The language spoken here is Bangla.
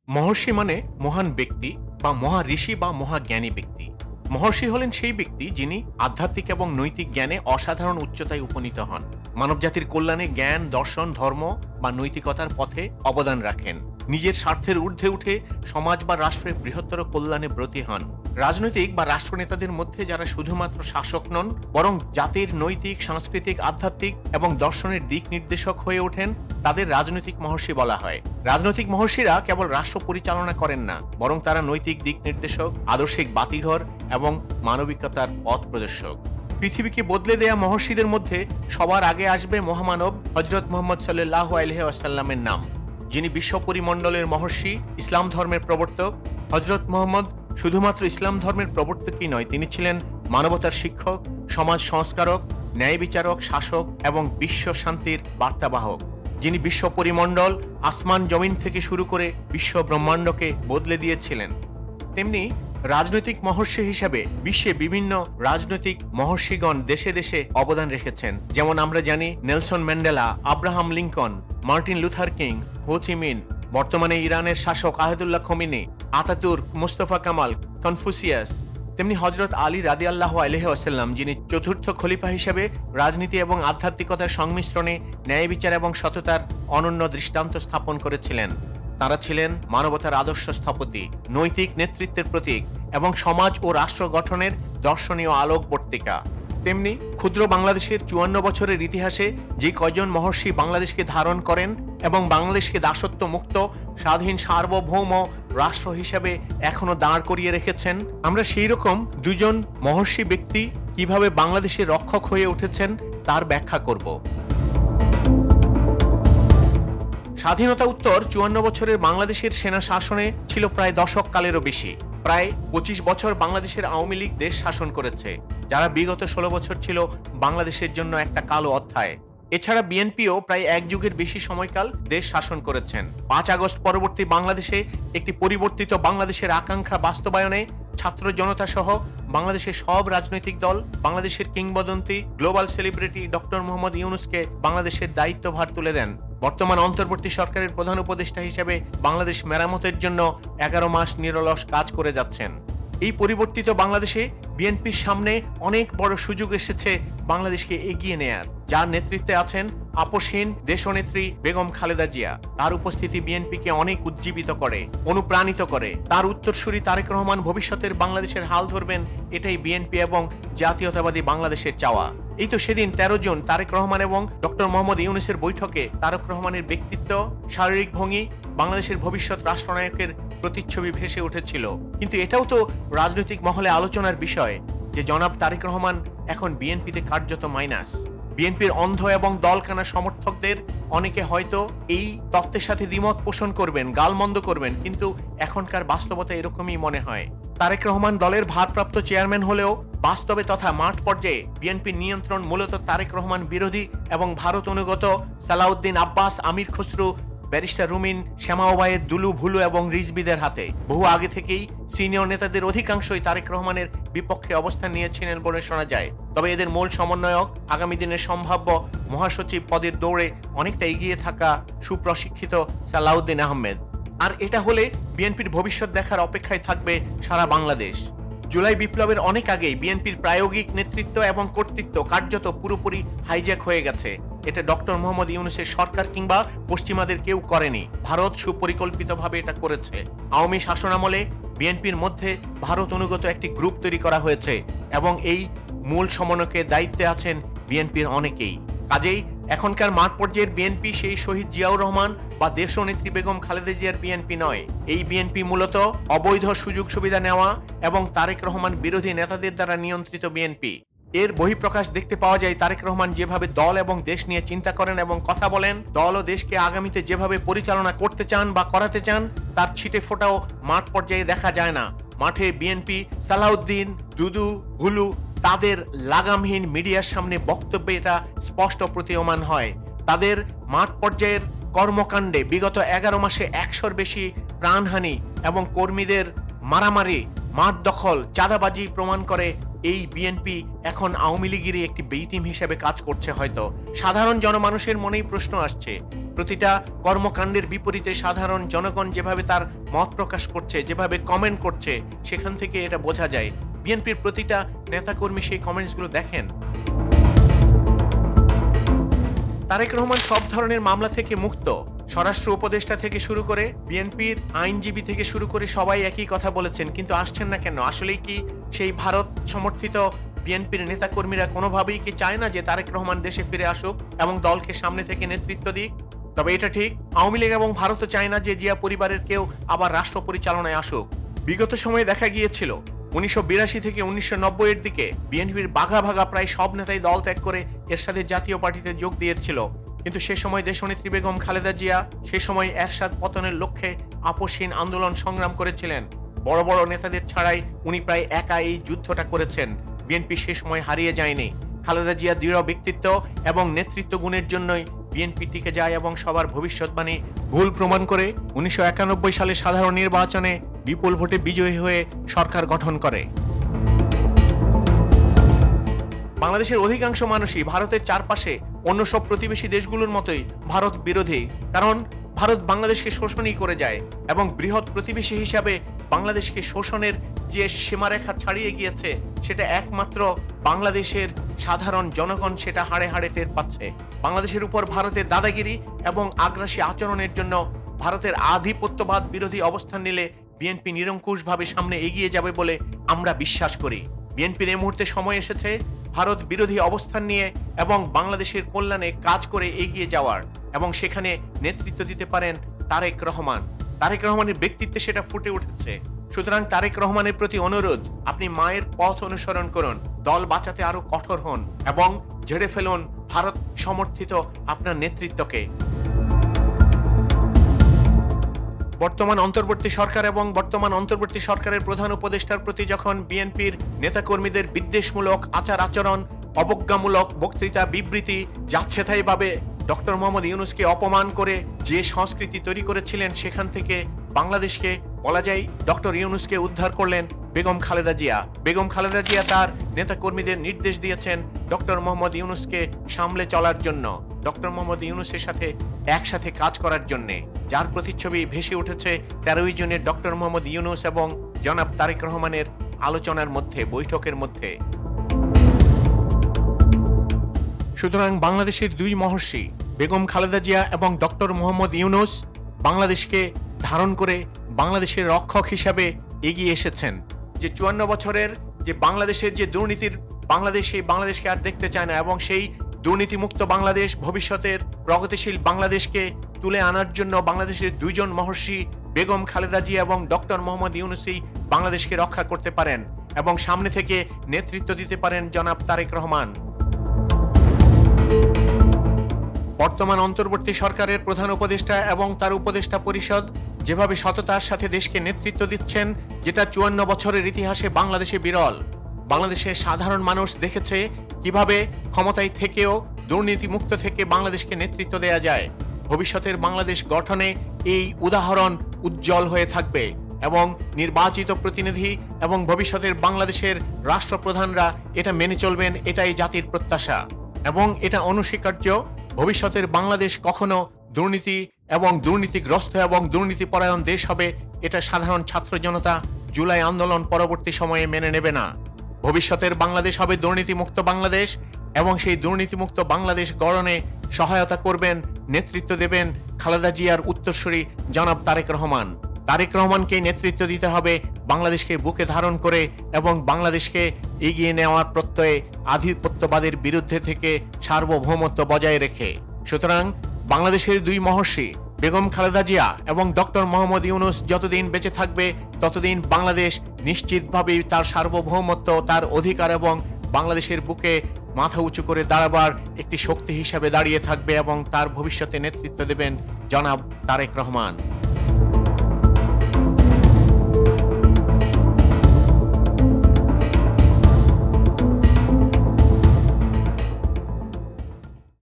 মহর্ষি মানে মহান ব্যক্তি বা মহা ঋষি বা মহাজ্ঞানী ব্যক্তি। মহর্ষি হলেন সেই ব্যক্তি যিনি আধ্যাত্মিক এবং নৈতিক জ্ঞানে অসাধারণ উচ্চতায় উপনীত হন, মানবজাতির কল্যাণে জ্ঞান, দর্শন, ধর্ম বা নৈতিকতার পথে অবদান রাখেন, নিজের স্বার্থের ঊর্ধ্বে উঠে সমাজ বা রাষ্ট্রের বৃহত্তর কল্যাণে ব্রতী হন। রাজনৈতিক বা রাষ্ট্রনেতাদের মধ্যে যারা শুধুমাত্র শাসক নন, বরং জাতির নৈতিক, সাংস্কৃতিক, আধ্যাত্মিক এবং দর্শনের দিক নির্দেশক হয়ে ওঠেন, তাদের রাজনৈতিক মহর্ষি বলা হয়। রাজনৈতিক মহর্ষিরা কেবল রাষ্ট্র পরিচালনা করেন না, বরং তারা নৈতিক দিক নির্দেশক, আদর্শিক বাতিঘর এবং মানবিকতার পথ প্রদর্শক। পৃথিবীকে বদলে দেয়া মহর্ষিদের মধ্যে সবার আগে আসবে মহামানব হযরত মুহাম্মদ সাল্লাল্লাহু আলাইহি ওয়াসাল্লামের নাম, যিনি বিশ্ব পরিমণ্ডলের মহর্ষি, ইসলাম ধর্মের প্রবর্তক। হযরত মুহাম্মদ শুধুমাত্র ইসলাম ধর্মের প্রবর্তকই নয়, তিনি ছিলেন মানবতার শিক্ষক, সমাজ সংস্কারক, ন্যায় বিচারক, শাসক এবং বিশ্ব শান্তির বার্তাবাহক, যিনি বিশ্ব পরিমণ্ডল, আসমান জমিন থেকে শুরু করে বিশ্ব ব্রহ্মাণ্ডকে বদলে দিয়েছিলেন। তেমনি রাজনৈতিক মহর্ষি হিসাবে বিশ্বে বিভিন্ন রাজনৈতিক মহর্ষিগণ দেশে দেশে অবদান রেখেছেন। যেমন আমরা জানি Nelson Mandela, Abraham Lincoln, Martin Luther king, হো চি মিন, বর্তমানে ইরানের শাসক Ayatollah Khomeini, Ataturk, Mustafa Kamal, Confucius. তেমনি হযরত আলী রাদিয়াল্লাহু আলাইহি ওয়াসাল্লাম, যিনি চতুর্থ খলিফা হিসেবে রাজনীতি এবং আধ্যাত্মিকতার সংমিশ্রণে ন্যায় বিচার এবং সততার অনন্য দৃষ্টান্ত স্থাপন করেছিলেন। তারা ছিলেন মানবতার আদর্শ স্থপতি, নৈতিক নেতৃত্বের প্রতীক এবং সমাজ ও রাষ্ট্র গঠনের দর্শনীয় আলোকবর্তিকা। তেমনি ক্ষুদ্র বাংলাদেশের ৫৪ বছরের ইতিহাসে যে কয়জন মহর্ষি বাংলাদেশকে ধারণ করেন এবং বাংলাদেশকে দাসত্ব মুক্ত, স্বাধীন, সার্বভৌম রাষ্ট্র হিসেবে এখনো দাঁড় করিয়ে রেখেছেন, আমরা সেই রকম দুজন মহর্ষি ব্যক্তি কিভাবে বাংলাদেশের রক্ষক হয়ে উঠেছেন তার ব্যাখ্যা করব। স্বাধীনতা উত্তর ৫৪ বছরের বাংলাদেশের সেনা শাসনে ছিল প্রায় দশক কালেরও বেশি। প্রায় ২৫ বছর বাংলাদেশের আওয়ামী লীগ দেশ শাসন করেছে, যারা বিগত ১৬ বছর ছিল বাংলাদেশের জন্য একটা কালো অধ্যায়। এছাড়া বিএনপিও প্রায় এক যুগের বেশি সময়কাল দেশ শাসন করেছেন। ৫ আগস্ট পরবর্তী বাংলাদেশে একটি পরিবর্তিত বাংলাদেশের আকাঙ্ক্ষা বাস্তবায়নে ছাত্র জনতা সহ বাংলাদেশের সব রাজনৈতিক দল, বাংলাদেশের কিংবদন্তি গ্লোবাল সেলিব্রিটি ডক্টর মোহাম্মদ ইউনূসকে বাংলাদেশের দায়িত্বভার তুলে দেন। বর্তমান অন্তর্বর্তী সরকারের প্রধান উপদেষ্টা হিসেবে বাংলাদেশ মেরামতের জন্য ১১ মাস নিরলস কাজ করে যাচ্ছেন। এই পরিবর্তিত বাংলাদেশে বিএনপির সামনে অনেক বড় সুযোগ এসেছে বাংলাদেশকে এগিয়ে নেয়ার, যার নেতৃত্বে আছেন আপসহীন দেশনেত্রী বেগম খালেদা জিয়া। তার উপস্থিতি বিএনপিকে অনেক উজ্জীবিত করে, অনুপ্রাণিত করে। তার উত্তরসূরি তারেক রহমান ভবিষ্যতের বাংলাদেশের হাল ধরবেন, এটাই বিএনপি এবং জাতীয়তাবাদী বাংলাদেশের চাওয়া। এই তো সেদিন ১৩ জুন তারেক রহমান এবং ডক্টর মোহাম্মদ ইউনূসের বৈঠকে তারেক রহমানের ব্যক্তিত্ব, শারীরিক ভঙ্গি বাংলাদেশের ভবিষ্যৎ রাষ্ট্রনায়কের প্রতিচ্ছবি ভেসে উঠেছিল। কিন্তু এটাও তো রাজনৈতিক মহলে আলোচনার বিষয় যে জনাব তারেক রহমান এখন বিএনপিতে কার্যত মাইনাস। বিএনপির অন্ধ এবং দলকানা সমর্থকদের অনেকে হয়তো এই তত্ত্বের সাথে দ্বিমত পোষণ করবেন, গালমন্দ করবেন, কিন্তু এখনকার বাস্তবতা এরকমই মনে হয়। তারেক রহমান দলের ভারপ্রাপ্ত চেয়ারম্যান হলেও বাস্তবে তথা মাঠ পর্যায়ে বিএনপির নিয়ন্ত্রণ মূলত তারেক রহমান বিরোধী এবং ভারত অনুগত সালাউদ্দিন আব্বাস, আমির খসরু, ব্যারিস্টার রুমিন, শ্যামা ওবায়েদ, দুলু, ভুলু এবং রিজভীদের হাতে। বহু আগে থেকেই সিনিয়র নেতাদের অধিকাংশই তারেক রহমানের বিপক্ষে অবস্থান নিয়েছিলেন বলে শোনা যায়। তবে এদের মূল সমন্বয়ক, আগামী দিনের সম্ভাব্য মহাসচিব পদের দৌড়ে অনেকটা এগিয়ে থাকা সুপ্রশিক্ষিত সালাউদ্দিন আহমেদ। আর এটা হলে বিএনপির ভবিষ্যৎ দেখার অপেক্ষায় থাকবে সারা বাংলাদেশ। জুলাই বিপ্লবের অনেক আগেই বিএনপির প্রায়োগিক নেতৃত্ব এবং কর্তৃত্ব কার্যত পুরোপুরি হাইজ্যাক হয়ে গেছে। এটা ডক্টর মোহাম্মদ ইউনূসের সরকার কিংবা পশ্চিমাদের কেউ করেনি, ভারত সুপরিকল্পিতভাবে এটা করেছে। আওয়ামী শাসনামলে বিএনপির মধ্যে ভারত অনুগত একটি গ্রুপ তৈরি করা হয়েছে এবং এই মূল সমন্বয়কের দায়িত্বে আছেন বিএনপির অনেকেই। কাজেই এখনকার মাঠ পর্যায়ের বিএনপি সেই শহীদ জিয়াউর রহমান বা দেশনেত্রী বেগম খালেদা জিয়ার বিএনপি নয়। এই বিএনপি মূলত অবৈধ সুযোগ সুবিধা নেওয়া এবং তারেক রহমান বিরোধী নেতাদের দ্বারা নিয়ন্ত্রিত বিএনপি। এর বহিঃপ্রকাশ দেখতে পাওয়া যায় তারেক রহমান যেভাবে দল এবং দেশ নিয়ে চিন্তা করেন এবং কথা বলেন, দল ও দেশকে আগামীতে যেভাবে পরিচালনা করতে চান বা করাতে চান, তার ছিটে ফোটাও মাঠ পর্যায়ে দেখা যায় না। মাঠে বিএনপি, সালাউদ্দিন, দুদু, ভুলু তাদের লাগামহীন মিডিয়ার সামনে বক্তব্যে এটা স্পষ্ট প্রতীয়মান হয়। তাদের মাঠ পর্যায়ের কর্মকাণ্ডে বিগত ১১ মাসে ১০০-র বেশি প্রাণহানি এবং কর্মীদের মারামারি, মাঠ দখল, চাঁদাবাজি প্রমাণ করে এই বিএনপি এখন আওয়ামী লীগেরই একটি বি টিম হিসেবে কাজ করছে। হয়তো সাধারণ জনমানুষের মনেই প্রশ্ন আসছে, প্রতিটা কর্মকাণ্ডের বিপরীতে সাধারণ জনগণ যেভাবে তার মত প্রকাশ করছে, যেভাবে কমেন্ট করছে, সেখান থেকে এটা বোঝা যায় বিএনপির প্রতিটা নেতাকর্মী সেই কমেন্টসগুলো দেখেন। তারেক রহমান সব ধরনের মামলা থেকে মুক্ত। স্বরাষ্ট্র উপদেষ্টা থেকে শুরু করে বিএনপির আইনজীবী থেকে শুরু করে সবাই একই কথা বলেছেন, কিন্তু আসছেন না কেন? আসলেই কি সেই ভারত সমর্থিত বিএনপির নেতাকর্মীরা কোনোভাবেই কি চায় না যে তারেক রহমান দেশে ফিরে আসুক এবং দলকে সামনে থেকে নেতৃত্ব দিক? তবে এটা ঠিক, আওয়ামী লীগ এবং ভারতও চায় না যে জিয়া পরিবারের কেউ আবার রাষ্ট্র পরিচালনায় আসুক। বিগত সময়ে দেখা গিয়েছিল 1982 থেকে 1990 এর দিকে বিএনপির বাঘা ভাগা প্রায় সব নেতাই দল ত্যাগ করে এরশাদের জাতীয় পার্টিতে যোগ দিয়েছিল, কিন্তু সে সময় দেশনেত্রী বেগম খালেদা জিয়া সে সময় এরশাদ পতনের লক্ষ্যে আপসহীন আন্দোলন সংগ্রাম করেছিলেন। বড় বড় নেতাদের ছাড়াই উনি প্রায় একা এই যুদ্ধটা করেছেন। বিএনপি সে সময় হারিয়ে যায়নি। খালেদা জিয়া দৃঢ় ব্যক্তিত্ব এবং নেতৃত্ব গুণের জন্যই বিএনপি টিকে যায় এবং সবার ভবিষ্যৎবাণী ভুল প্রমাণ করে 1991 সালে সাধারণ নির্বাচনে বিপুল ভোটে বিজয়ী হয়ে সরকার গঠন করে। বাংলাদেশের অধিকাংশ মানুষই ভারতের চারপাশে অন্য সব প্রতিবেশী দেশগুলোর মতোই ভারত বিরোধী, কারণ ভারত বাংলাদেশকে শোষণই করে যায় এবং বৃহৎ প্রতিবেশী হিসাবে বাংলাদেশকে শোষণের যে সীমারেখা ছাড়িয়ে গিয়েছে সেটা একমাত্র বাংলাদেশের সাধারণ জনগণ সেটা হাড়ে হাড়ে টের পাচ্ছে। বাংলাদেশের উপর ভারতের দাদাগিরি এবং আগ্রাসী আচরণের জন্য ভারতের আধিপত্যবাদ বিরোধী অবস্থান নিলে বিএনপি নিরঙ্কুশভাবে সামনে এগিয়ে যাবে বলে আমরা বিশ্বাস করি। বিএনপির এই মুহূর্তে সময় এসেছে ভারত বিরোধী অবস্থান নিয়ে এবং বাংলাদেশের কল্যাণে কাজ করে এগিয়ে যাওয়ার, এবং সেখানে নেতৃত্ব দিতে পারেন তারেক রহমান। তারেক রহমানের ব্যক্তিত্বে সেটা ফুটে উঠেছে। সুতরাং তারেক রহমানের প্রতি অনুরোধ, আপনি মায়ের পথ অনুসরণ করুন, দল বাঁচাতে আরো কঠোর হন এবং ঝেড়ে ফেলুন ভারত সমর্থিত আপনার নেতৃত্বকে। বর্তমান অন্তর্বর্তী সরকার এবং বর্তমান অন্তর্বর্তী সরকারের প্রধান উপদেষ্টার প্রতি যখন বিএনপির নেতাকর্মীদের বিদ্বেষমূলক আচার আচরণ, অবজ্ঞামূলক বক্তৃতা, বিবৃতি, যাচ্ছেতাইভাবে ডক্টর মোহাম্মদ ইউনূসকে অপমান করে যে সংস্কৃতি তৈরি করেছিলেন, সেখান থেকে বাংলাদেশকে বলা যায় ডক্টর ইউনূসকে উদ্ধার করলেন বেগম খালেদা জিয়া। বেগম খালেদা জিয়া তার নেতাকর্মীদের নির্দেশ দিয়েছেন ডক্টর মোহাম্মদ ইউনূসকে সামলে চলার জন্য, ডক্টর মোহাম্মদ ইউনূসের সাথে একসাথে কাজ করার জন্যে, যার প্রতিচ্ছবি ভেসে উঠেছে 13 জনের ডক্টর মোহাম্মদ ইউনূস এবং জনাব তারেক রহমানের আলোচনার মধ্যে, বৈঠকের মধ্যে। সুতরাং বাংলাদেশের দুই মহর্ষি বেগম খালেদা জিয়া এবং ডক্টর মোহাম্মদ ইউনূস বাংলাদেশকে ধারণ করে বাংলাদেশের রক্ষক হিসাবে এগিয়ে এসেছেন। যে 54 বছরের যে বাংলাদেশের যে দুর্নীতির বাংলাদেশ, সেই বাংলাদেশকে আর দেখতে চায় না এবং সেই দুর্নীতিমুক্ত বাংলাদেশ, ভবিষ্যতের প্রগতিশীল বাংলাদেশকে তুলে আনার জন্য বাংলাদেশের দুইজন মহর্ষি বেগম খালেদা জিয়া এবং ডক্টর মোহাম্মদ ইউনূসই বাংলাদেশকে রক্ষা করতে পারেন এবং সামনে থেকে নেতৃত্ব দিতে পারেন জনাব তারেক রহমান। বর্তমান অন্তর্বর্তী সরকারের প্রধান উপদেষ্টা এবং তার উপদেষ্টা পরিষদ যেভাবে সততার সাথে দেশকে নেতৃত্ব দিচ্ছেন, যেটা 54 বছরের ইতিহাসে বাংলাদেশে বিরল। বাংলাদেশের সাধারণ মানুষ দেখেছে কিভাবে ক্ষমতায় থেকেও দুর্নীতিমুক্ত থেকে বাংলাদেশকে নেতৃত্ব দেয়া যায়। ভবিষ্যতের বাংলাদেশ গঠনে এই উদাহরণ উজ্জ্বল হয়ে থাকবে এবং নির্বাচিত প্রতিনিধি এবং ভবিষ্যতের বাংলাদেশের রাষ্ট্রপ্রধানরা এটা মেনে চলবেন, এটাই জাতির প্রত্যাশা এবং এটা অনস্বীকার্য। ভবিষ্যতের বাংলাদেশ কখনো দুর্নীতি এবং দুর্নীতিগ্রস্ত এবং দুর্নীতিপরায়ণ দেশ হবে, এটা সাধারণ ছাত্র জনতা জুলাই আন্দোলন পরবর্তী সময়ে মেনে নেবে না। ভবিষ্যতের বাংলাদেশ হবে দুর্নীতিমুক্ত বাংলাদেশ এবং সেই দুর্নীতিমুক্ত বাংলাদেশ গড়নে সহায়তা করবেন, নেতৃত্ব দেবেন খালেদা জিয়ার উত্তরসূরি জনাব তারেক রহমান। তারেক রহমানকে নেতৃত্ব দিতে হবে বাংলাদেশকে বুকে ধারণ করে এবং বাংলাদেশকে এগিয়ে নেওয়ার প্রত্যয়ে আধিপত্যবাদের বিরুদ্ধে থেকে সার্বভৌমত্ব বজায় রেখে। সুতরাং বাংলাদেশের দুই মহর্ষি বেগম খালেদা জিয়া এবং ডক্টর মোহাম্মদ ইউনূস যতদিন বেঁচে থাকবে ততদিন বাংলাদেশ নিশ্চিতভাবেই তার সার্বভৌমত্ব, তার অধিকার এবং বাংলাদেশের বুকে মাথা উঁচু করে দাঁড়াবার একটি শক্তি হিসাবে দাঁড়িয়ে থাকবে এবং তার ভবিষ্যতে নেতৃত্ব দেবেন জনাব তারেক রহমান।